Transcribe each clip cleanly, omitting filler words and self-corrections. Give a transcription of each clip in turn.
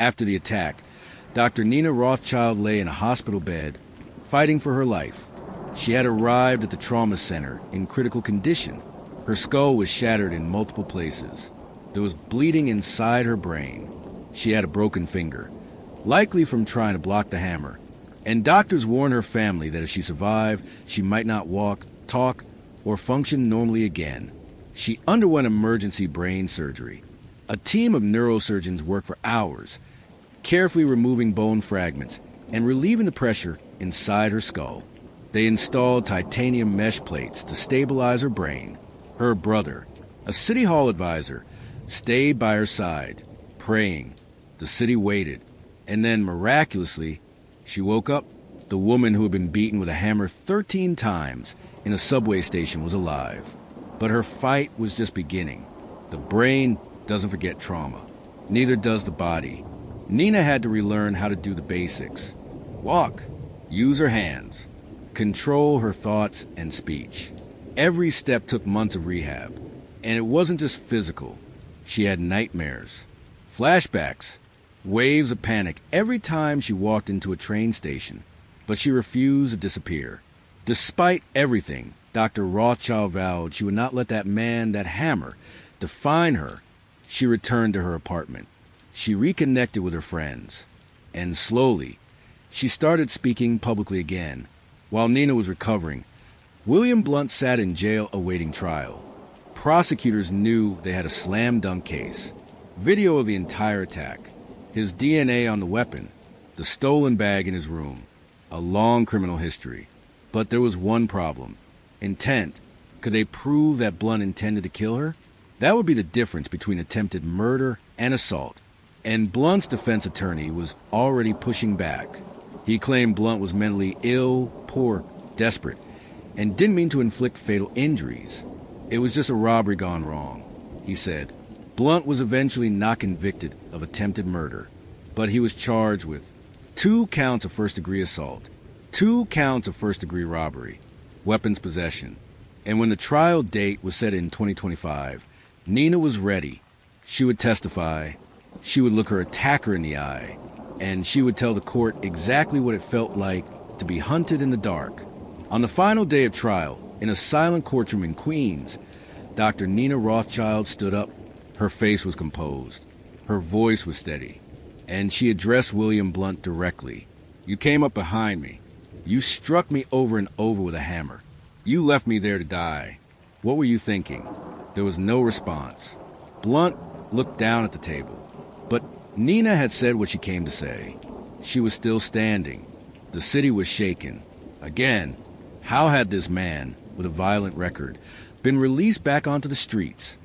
After the attack, Dr. Nina Rothschild lay in a hospital bed, fighting for her life. She had arrived at the trauma center in critical condition. Her skull was shattered in multiple places. There was bleeding inside her brain. She had a broken finger, likely from trying to block the hammer. And doctors warned her family that if she survived, she might not walk, talk, or function normally again. She underwent emergency brain surgery. A team of neurosurgeons worked for hours, carefully removing bone fragments and relieving the pressure inside her skull. They installed titanium mesh plates to stabilize her brain. Her brother, a city hall advisor, stayed by her side, praying. The city waited, and then miraculously, she woke up. The woman who had been beaten with a hammer 13 times in a subway station was alive. But her fight was just beginning. The brain doesn't forget trauma. Neither does the body. Nina had to relearn how to do the basics. Walk, use her hands, control her thoughts and speech. Every step took months of rehab. And it wasn't just physical. She had nightmares, flashbacks, waves of panic every time she walked into a train station. But she refused to disappear. Despite everything, Dr. Rothschild vowed she would not let that man, that hammer, define her. She returned to her apartment. She reconnected with her friends. And slowly, she started speaking publicly again. While Nina was recovering, William Blount sat in jail awaiting trial. Prosecutors knew they had a slam-dunk case. Video of the entire attack, his DNA on the weapon, the stolen bag in his room, a long criminal history. But there was one problem. Intent. Could they prove that Blount intended to kill her? That would be the difference between attempted murder and assault. And Blount's defense attorney was already pushing back. He claimed Blount was mentally ill, poor, desperate, and didn't mean to inflict fatal injuries. It was just a robbery gone wrong, he said. Blount was eventually not convicted of attempted murder, but he was charged with 2 counts of first-degree assault, 2 counts of first-degree robbery, weapons possession. And when the trial date was set in 2025, Nina was ready. She would testify, she would look her attacker in the eye, and she would tell the court exactly what it felt like to be hunted in the dark. On the final day of trial, in a silent courtroom in Queens, Dr. Nina Rothschild stood up. Her face was composed. Her voice was steady. And she addressed William Blount directly. "You came up behind me. You struck me over and over with a hammer. You left me there to die. What were you thinking?" There was no response. Blount looked down at the table. But Nina had said what she came to say. She was still standing. The city was shaken. Again, how had this man, with a violent record, been released back onto the streets?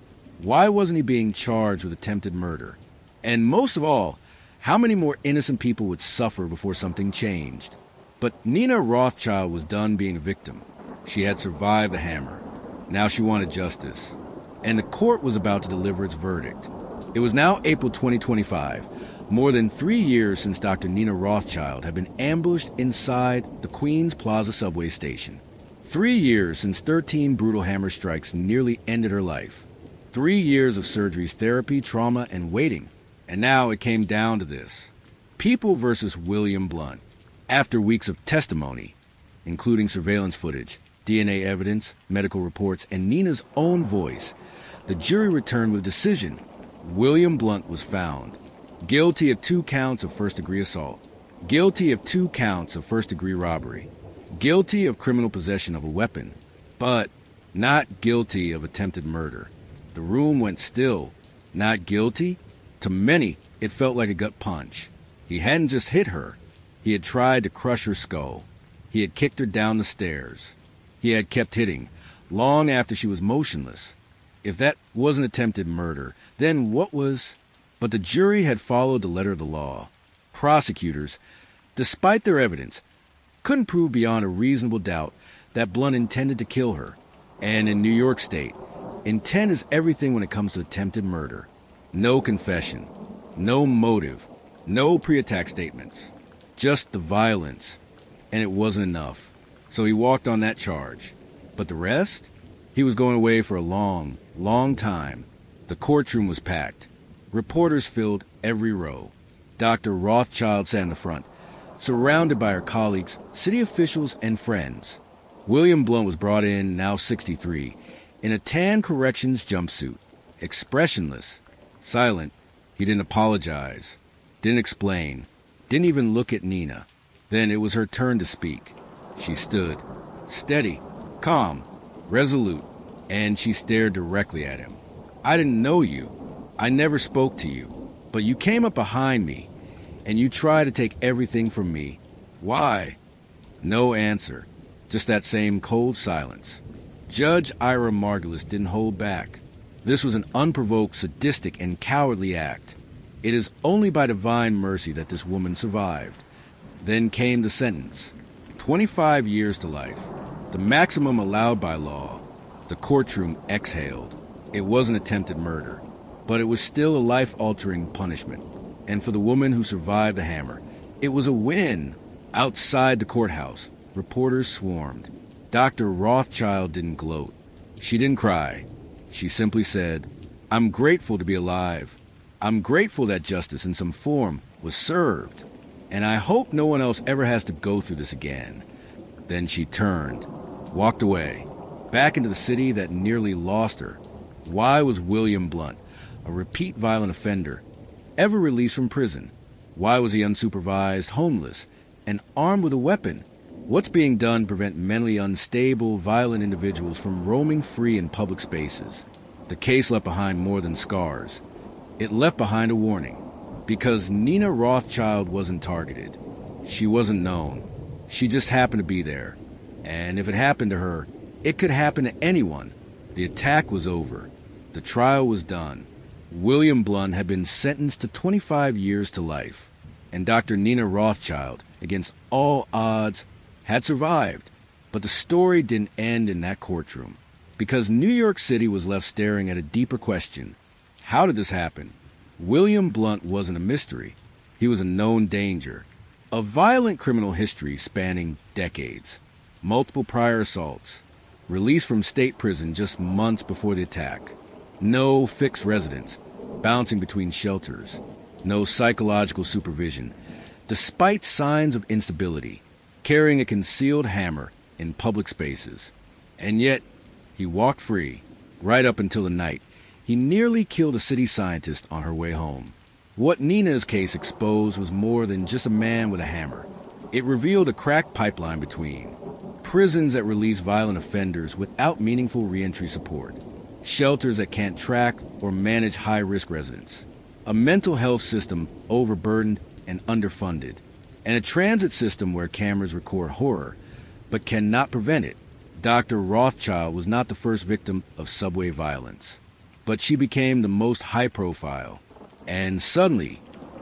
Why wasn't he being charged with attempted murder? And most of all, how many more innocent people would suffer before something changed? But Nina Rothschild was done being a victim. She had survived the hammer. Now she wanted justice. And the court was about to deliver its verdict. It was now April 2025, more than 3 years since Dr. Nina Rothschild had been ambushed inside the Queens Plaza subway station. 3 years since 13 brutal hammer strikes nearly ended her life. 3 years of surgeries, therapy, trauma, and waiting. And now it came down to this. People versus William Blount. After weeks of testimony, including surveillance footage, DNA evidence, medical reports, and Nina's own voice, the jury returned with a decision. William Blount was found guilty of 2 counts of first-degree assault, guilty of 2 counts of first-degree robbery, guilty of criminal possession of a weapon, but not guilty of attempted murder. The room went still. Not guilty? To many, it felt like a gut punch. He hadn't just hit her. He had tried to crush her skull. He had kicked her down the stairs. He had kept hitting, long after she was motionless. If that wasn't attempted murder, then what was? But the jury had followed the letter of the law. Prosecutors, despite their evidence, couldn't prove beyond a reasonable doubt that Blount intended to kill her. And in New York State, intent is everything when it comes to attempted murder. No confession, no motive, no pre-attack statements, just the violence. And it wasn't enough. So he walked on that charge. But the rest? He was going away for a long, long time. The courtroom was packed. Reporters filled every row. Dr. Rothschild sat in the front, surrounded by her colleagues, city officials, and friends. William Blount was brought in, now 63, in a tan corrections jumpsuit, expressionless, silent. He didn't apologize, didn't explain, didn't even look at Nina. Then it was her turn to speak. She stood, steady, calm, resolute, and she stared directly at him. "I didn't know you. I never spoke to you. But you came up behind me, and you tried to take everything from me. Why?" No answer, just that same cold silence. Judge Ira Margulis didn't hold back. This was an unprovoked, sadistic, and cowardly act. It is only by divine mercy that this woman survived. Then came the sentence. 25 years to life, the maximum allowed by law. The courtroom exhaled. It wasn't attempted murder, but it was still a life-altering punishment. And for the woman who survived the hammer, it was a win. Outside the courthouse, reporters swarmed. Dr. Rothschild didn't gloat. She didn't cry. She simply said, "I'm grateful to be alive. I'm grateful that justice in some form was served. And I hope no one else ever has to go through this again." Then she turned, walked away, back into the city that nearly lost her. Why was William Blount, a repeat violent offender, ever released from prison? Why was he unsupervised, homeless, and armed with a weapon? What's being done to prevent mentally unstable, violent individuals from roaming free in public spaces? The case left behind more than scars. It left behind a warning. Because Nina Rothschild wasn't targeted. She wasn't known. She just happened to be there. And if it happened to her, it could happen to anyone. The attack was over. The trial was done. William Blount had been sentenced to 25 years to life. And Dr. Nina Rothschild, against all odds, had survived. But the story didn't end in that courtroom. Because New York City was left staring at a deeper question. How did this happen? William Blount wasn't a mystery. He was a known danger. A violent criminal history spanning decades. Multiple prior assaults. Released from state prison just months before the attack. No fixed residence. Bouncing between shelters. No psychological supervision. Despite signs of instability. Carrying a concealed hammer in public spaces. And yet, he walked free, right up until the night he nearly killed a city scientist on her way home. What Nina's case exposed was more than just a man with a hammer. It revealed a cracked pipeline between prisons that release violent offenders without meaningful reentry support, shelters that can't track or manage high-risk residents, a mental health system overburdened and underfunded, and a transit system where cameras record horror but cannot prevent it. Dr. Rothschild was not the first victim of subway violence, but she became the most high-profile. And suddenly,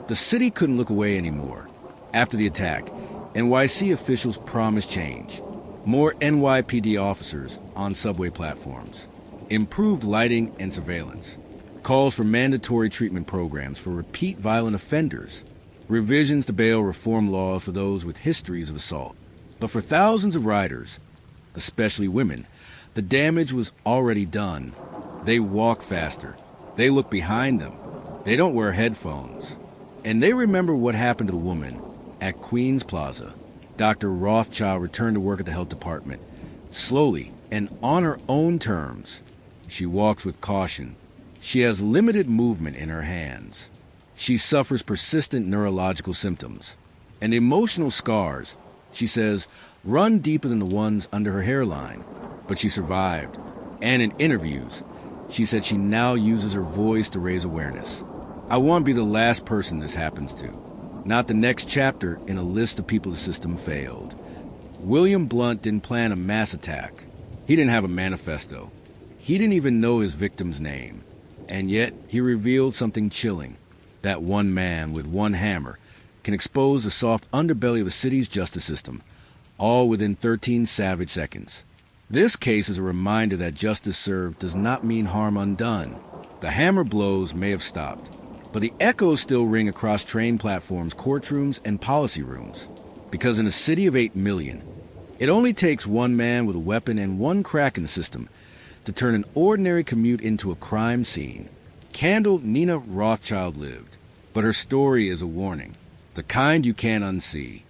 the city couldn't look away anymore. After the attack, NYC officials promised change. More NYPD officers on subway platforms. Improved lighting and surveillance. Calls for mandatory treatment programs for repeat violent offenders. Revisions to bail reform laws for those with histories of assault. But for thousands of riders, especially women, the damage was already done. They walk faster. They look behind them. They don't wear headphones. And they remember what happened to the woman at Queens Plaza. Dr. Rothschild returned to work at the health department. Slowly and on her own terms. She walks with caution. She has limited movement in her hands. She suffers persistent neurological symptoms. And emotional scars, she says, run deeper than the ones under her hairline. But she survived. And in interviews, she said she now uses her voice to raise awareness. I want to be the last person this happens to, not the next chapter in a list of people the system failed. William Blount didn't plan a mass attack. He didn't have a manifesto. He didn't even know his victim's name. And yet, he revealed something chilling. That one man with one hammer can expose the soft underbelly of a city's justice system, all within 13 savage seconds. This case is a reminder that justice served does not mean harm undone. The hammer blows may have stopped, but the echoes still ring across train platforms, courtrooms, and policy rooms. Because in a city of 8 million, it only takes one man with a weapon and one crack in the system to turn an ordinary commute into a crime scene. Candle Nina Rothschild lived. But her story is a warning, the kind you can't unsee.